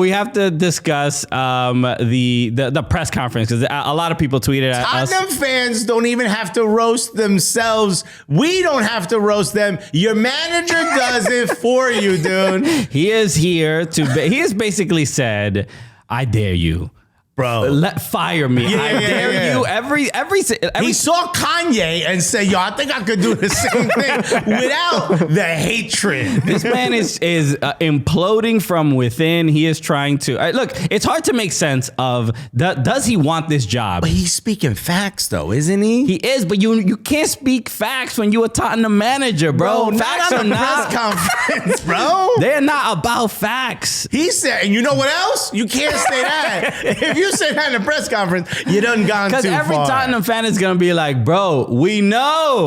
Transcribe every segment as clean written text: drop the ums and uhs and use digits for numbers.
we have to discuss the press conference because a lot of people tweeted at us. Tottenham fans don't even have to roast themselves. We don't have to roast them. Your manager does it for you, dude. He is here he has basically said, I dare you. Bro, fire me. I dare you. Every he saw Kanye and said, "Yo, I think I could do the same thing without the hatred." This man is imploding from within. He is trying to look. It's hard to make sense of does he want this job? But he's speaking facts, though, isn't he? He is, but you can't speak facts when you a Tottenham manager, bro. Facts not on the press conference, bro. They're not about facts. He said, and you know what else? You can't say that. If you say that in a press conference, you done gone too far. Because every Tottenham fan is gonna be like, bro, we know.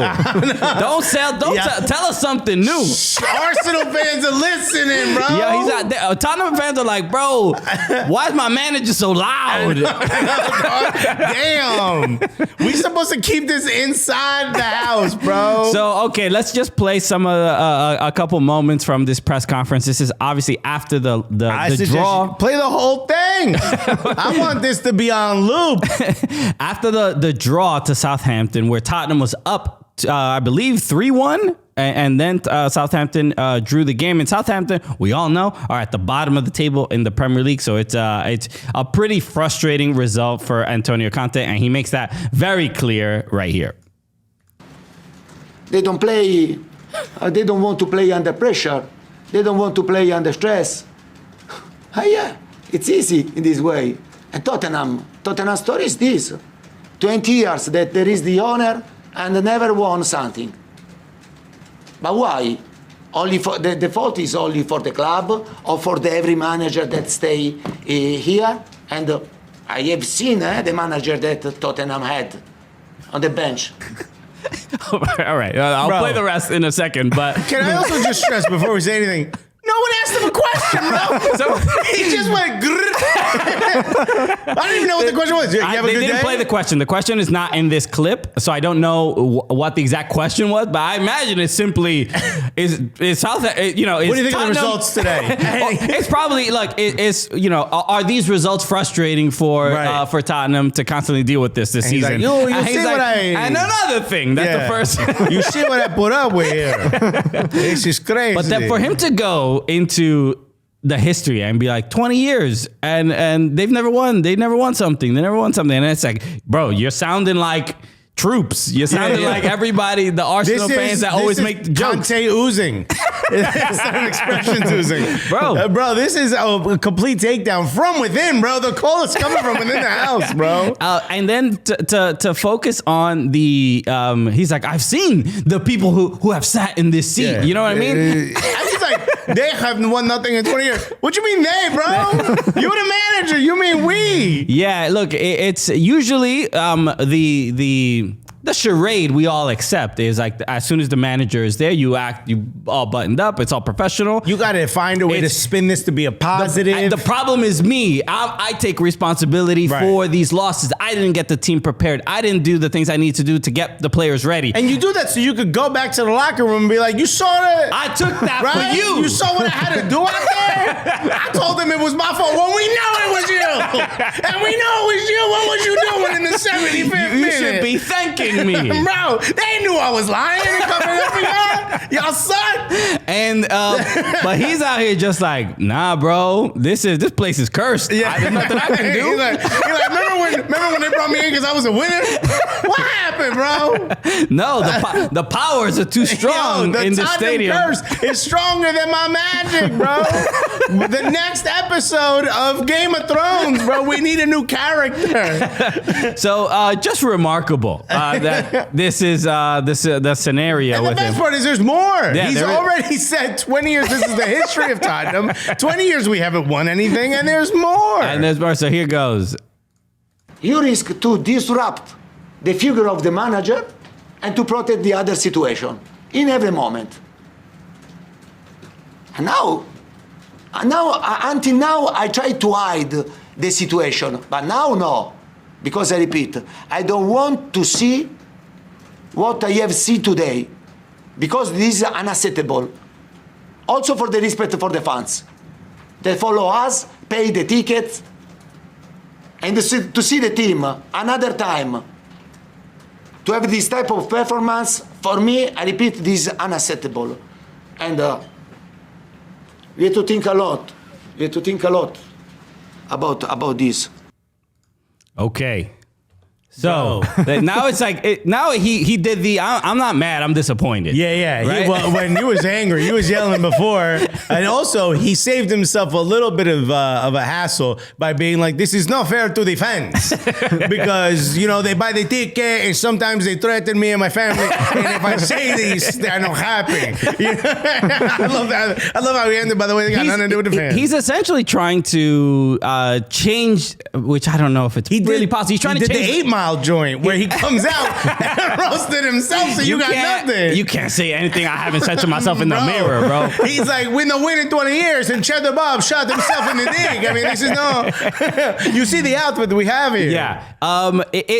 Don't tell us something new. Arsenal fans are listening, bro. Yeah, he's out there. Tottenham fans are like, bro, why is my manager so loud? Damn. We supposed to keep this inside the house, bro. So, okay, let's just play some of a couple moments from this press conference. This is obviously after the draw. Play the whole thing. I want this to be on loop. After the draw to Southampton, where Tottenham was up, I believe 3-1, and then Southampton drew the game. And Southampton, we all know, are at the bottom of the table in the Premier League. So it's a pretty frustrating result for Antonio Conte, and he makes that very clear right here. They don't play. They don't want to play under pressure. They don't want to play under stress. Yeah, it's easy in this way. And Tottenham story is this: 20 years that there is the owner and never won something. But why? Only for the fault is only for the club or for every manager that stay here. And I have seen the manager that Tottenham had on the bench. All right, I'll play the rest in a second. But can I also just stress before we say anything? No one asked him a question, bro. So he just went. I don't even know what the question was. You have a good day? They didn't play the question. The question is not in this clip, so I don't know what the exact question was. But I imagine it's simply is South. What do you think of the results today? It's probably like are these results frustrating for Tottenham to constantly deal with this season? Like, you see what and another thing. That's the first. You see what I put up with here. This is crazy. But then for him to go into the history and be like 20 years and they've never won. They never won something. And it's like, bro, you're sounding like troops. You're sounding like everybody, the Arsenal fans that always make jokes. Conte oozing. It's not an expressions oozing. Bro, this is a complete takedown from within, bro. The call is coming from within the house, bro. And then to focus on the, he's like, I've seen the people who have sat in this seat. You know what I mean? He's like, they have won nothing in 20 years. What you mean they, bro? You're the manager. You mean we? Yeah, look, it's usually the charade we all accept is like as soon as the manager is there, you all buttoned up. It's all professional. You got to find a way to spin this to be a positive. The problem is me. I take responsibility for these losses. I didn't get the team prepared. I didn't do the things I need to do to get the players ready. And you do that so you could go back to the locker room and be like, you saw that? I took that for you. You saw what I had to do out there? I told them it was my fault. Well, we know it was you. And we know it was you. What was you doing in the 75th minute? You should be thanking me. Bro, they knew I was lying and coming up for y'all suck. And but he's out here just like, nah, bro, this place is cursed. Yeah. There's nothing I can do. He's like, remember when they brought me in because I was a winner? What happened, bro? No, the powers are too strong in the stadium. The curse is stronger than my magic, bro. The next episode of Game of Thrones, bro, we need a new character. So just remarkable that this is the scenario and with him. The best part is there's more. Yeah, He's already said 20 years. This is the history of Tottenham. 20 years we haven't won anything, and there's more. And there's more. So here goes. You risk to disrupt the figure of the manager and to protect the other situation in every moment. And now, until now, I try to hide the situation, but now no, because I repeat, I don't want to see what I have seen today, because this is unacceptable. Also for the respect for the fans. They follow us, pay the tickets, and to see the team another time. To have this type of performance, for me, I repeat, this is unacceptable. And we have to think a lot. We have to think a lot about this. Okay. So now it's like now he did the I'm not mad, I'm disappointed. Yeah. Right? Well, when he was angry, he was yelling before, and also he saved himself a little bit of a hassle by being like, "This is not fair to the fans," because they buy the ticket and sometimes they threaten me and my family, and if I say this, they're not happy. I love that. I love how he ended. By the way, they got nothing to do with the fans. He's essentially trying to change, which I don't know if it's really possible. He's trying to change the 8 Mile joint where he comes out and roasted himself, so you got nothing. You can't say anything I haven't said to myself in the mirror, bro. He's like, we don't win in 20 years, and Cheddar Bob shot himself in the dick. I mean, this is no. You see the outfit that we have here. Yeah.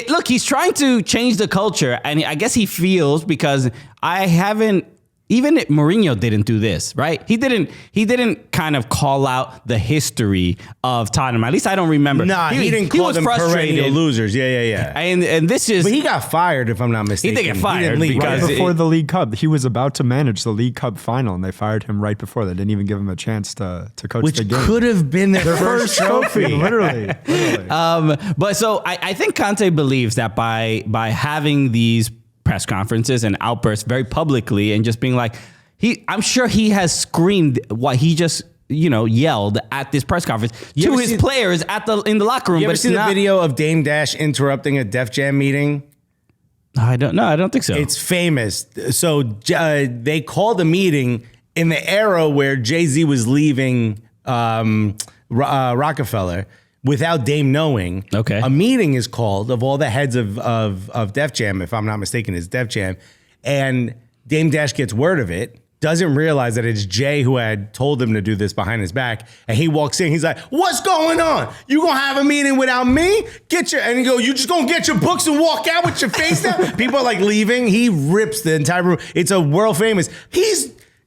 Look, he's trying to change the culture, and I guess he feels because I haven't. Even Mourinho didn't do this, right? He didn't kind of call out the history of Tottenham. At least I don't remember. Nah, he didn't call them perennial losers. Yeah. And this is... But he got fired, if I'm not mistaken. He did get fired because right before the League Cup. He was about to manage the League Cup final, and they fired him right before. They didn't even give him a chance to coach the game. Which could have been their first trophy. Literally. But so I think Conte believes that by having these press conferences and outbursts very publicly and just being like, I'm sure he has screamed what he just yelled at this press conference to his players in the locker room. You ever see the video of Dame Dash interrupting a Def Jam meeting? I don't think so. It's famous. So they called a meeting in the era where Jay-Z was leaving Rockefeller without Dame knowing. Okay. A meeting is called of all the heads of Def Jam, if I'm not mistaken, it's Def Jam. And Dame Dash gets word of it, doesn't realize that it's Jay who had told him to do this behind his back. And he walks in, he's like, "What's going on? You gonna have a meeting without me? And he go, you just gonna get your books and walk out with your face down?" People are like leaving. He rips the entire room. It's a world famous.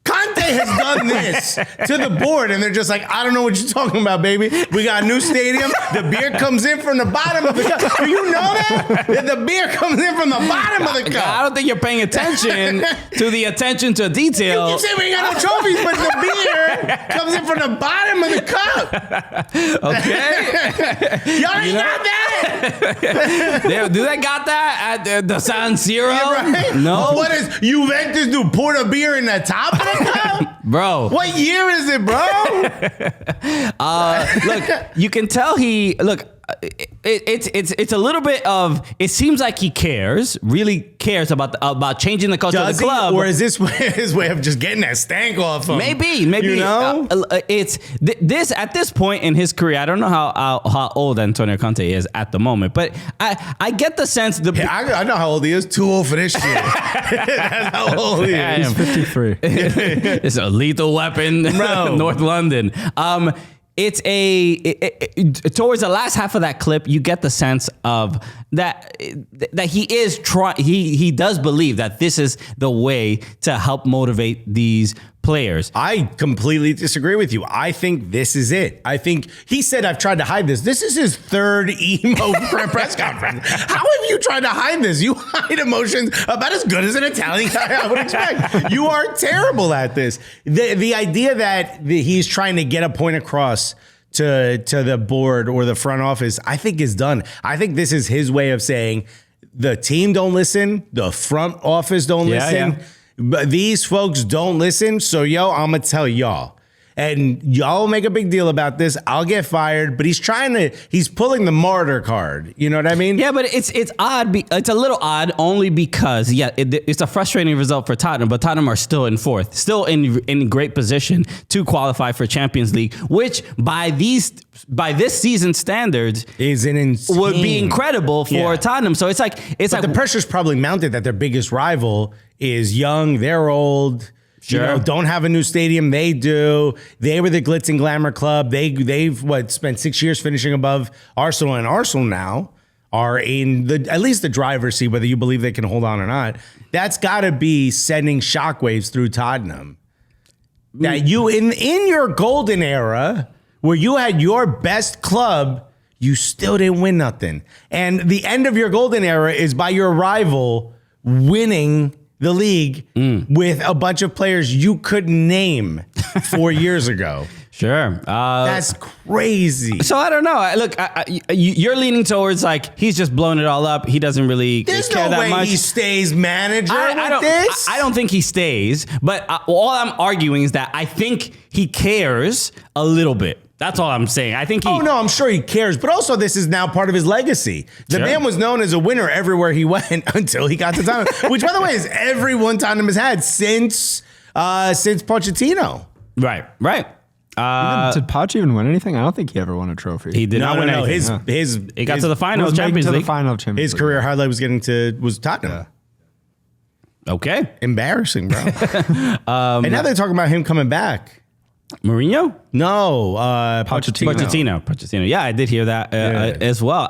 Conte has done this to the board, and they're just like, "I don't know what you're talking about, baby. We got a new stadium. The beer comes in from the bottom of the cup. Do you know that? The beer comes in from the bottom of the cup." I don't think you're paying attention to the attention to detail. You say we ain't got no trophies, but the beer comes in from the bottom of the cup. Okay. Y'all ain't got that. Do they got that at the San Siro? Yeah, right? No. What is Juventus do? Pour the beer in the top of the cup? Bro. What year is it, bro? Look, you can tell it's a little bit of, it seems like he really cares about changing the culture of the club. Or is this his way of just getting that stank off him? Maybe. You know? It's this at this point in his career. I don't know how old Antonio Conte is at the moment, but I get the sense. I know how old he is. Too old for this shit. That's how old he is. He's 53. It's a lethal weapon, Bro. North London. It's towards the last half of that clip, you get the sense of that he is he does believe that this is the way to help motivate these players. I completely disagree with you. I think this is it. I think he said, "I've tried to hide this." This is his third emo press conference. How have you tried to hide this? You hide emotions about as good as an Italian guy I would expect. You are terrible at this. The idea that he's trying to get a point across to the board or the front office, I think is done. I think this is his way of saying the team don't listen, the front office don't listen. Yeah. But these folks don't listen, so I'm going to tell y'all. And y'all make a big deal about this. I'll get fired, but he's pulling the martyr card. You know what I mean? Yeah, but it's odd. It's a little odd only because, it's a frustrating result for Tottenham, but Tottenham are still in fourth, still in great position to qualify for Champions League, which by this season standards would be incredible for Tottenham. So it's like the pressure's probably mounted that their biggest rival is young, they're old. Sure. Don't have a new stadium. They do. They were the glitz and glamour club. They've spent 6 years finishing above Arsenal, and Arsenal now are in at least the driver's seat, whether you believe they can hold on or not. That's got to be sending shockwaves through Tottenham. That you in your golden era, where you had your best club, you still didn't win nothing. And the end of your golden era is by your rival winning the league with a bunch of players you couldn't name 4 years ago. Sure. That's crazy. So I don't know. Look, you're leaning towards like he's just blown it all up. He doesn't really There's care no that way much. he stays manager with this. I don't think he stays. But all I'm arguing is that I think he cares a little bit. That's all I'm saying. I think he. Oh, no, I'm sure he cares. But also, this is now part of his legacy. The man was known as a winner everywhere he went until he got to Tottenham, which, by the way, is everyone Tottenham has had since Pochettino. Right. Did Poch even win anything? I don't think he ever won a trophy. He did not win anything. He got to the final of Champions League. His career highlight was Tottenham. Yeah. Okay. Embarrassing, bro. And now they're talking about him coming back. Mourinho? No, Pochettino. Pochettino. Yeah, I did hear that as well.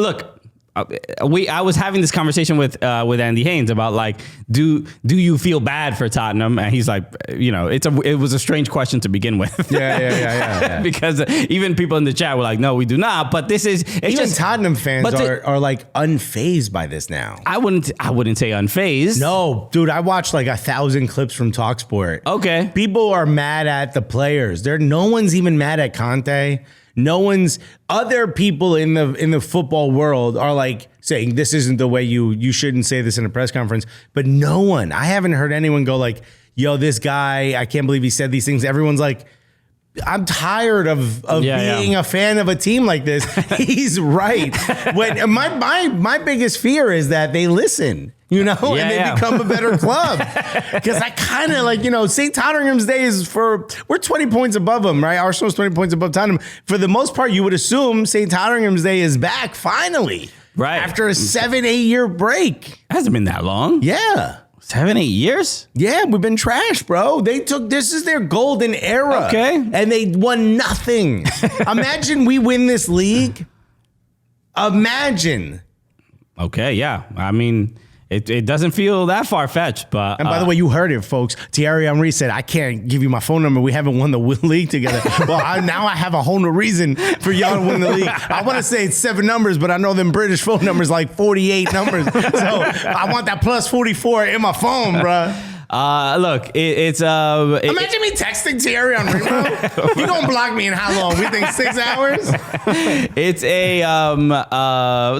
Look. I was having this conversation with Andy Haynes about like, do you feel bad for Tottenham? And he's like, it was a strange question to begin with. Yeah. Because even people in the chat were like, no, we do not. But this is even Tottenham fans are like unfazed by this now. I wouldn't say unfazed. No, dude, I watched like 1,000 clips from TalkSport. Okay, people are mad at the players. No one's even mad at Conte. Other people in the football world are like saying this isn't the way you shouldn't say this in a press conference. But no one, I haven't heard anyone go like, yo, this guy, I can't believe he said these things. Everyone's like, I'm tired of being a fan of a team like this. He's right. When my biggest fear is that they listen. And they become a better club. Because I kind of like, St. Tottenham's Day we're 20 points above them, right? Arsenal's 20 points above Tottenham. For the most part, you would assume St. Tottenham's Day is back finally. Right. After a 7-8 year break. It hasn't been that long. Yeah. 7-8 years? Yeah, we've been trash, bro. This is their golden era. Okay. And they won nothing. Imagine we win this league. Imagine. Okay, yeah. I mean, it doesn't feel that far-fetched, but... And by the way, you heard it, folks. Thierry Henry said, I can't give you my phone number. We haven't won the league together. Well, now I have a whole new reason for y'all to win the league. I want to say it's 7 numbers, but I know them British phone numbers like 48 numbers. So I want that plus 44 in my phone, bro. Look, it's imagine me texting Thierry Henry, bro. You gonna block me in how long? We think 6 hours? It's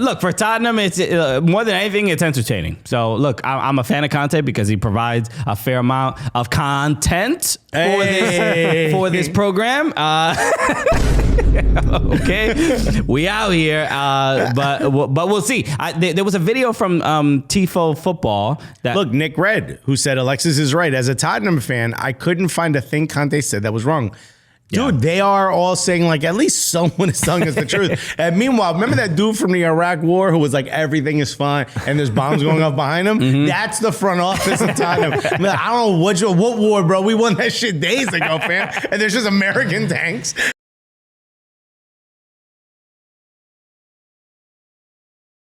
look, for Tottenham, it's more than anything, it's entertaining. So look, I'm a fan of Conte because he provides a fair amount of content for this program. Okay, we out here, but we'll see. There was a video from Tifo Football that look, Nick Red, who said Alexis is right. As a Tottenham fan, I couldn't find a thing Conte said that was wrong. Dude, they are all saying like at least someone is telling us the truth. And meanwhile, remember that dude from the Iraq War who was like everything is fine and there's bombs going off behind him? Mm-hmm. That's the front office of Tottenham. I don't know what war, bro. We won that shit days ago, fam. And there's just American tanks.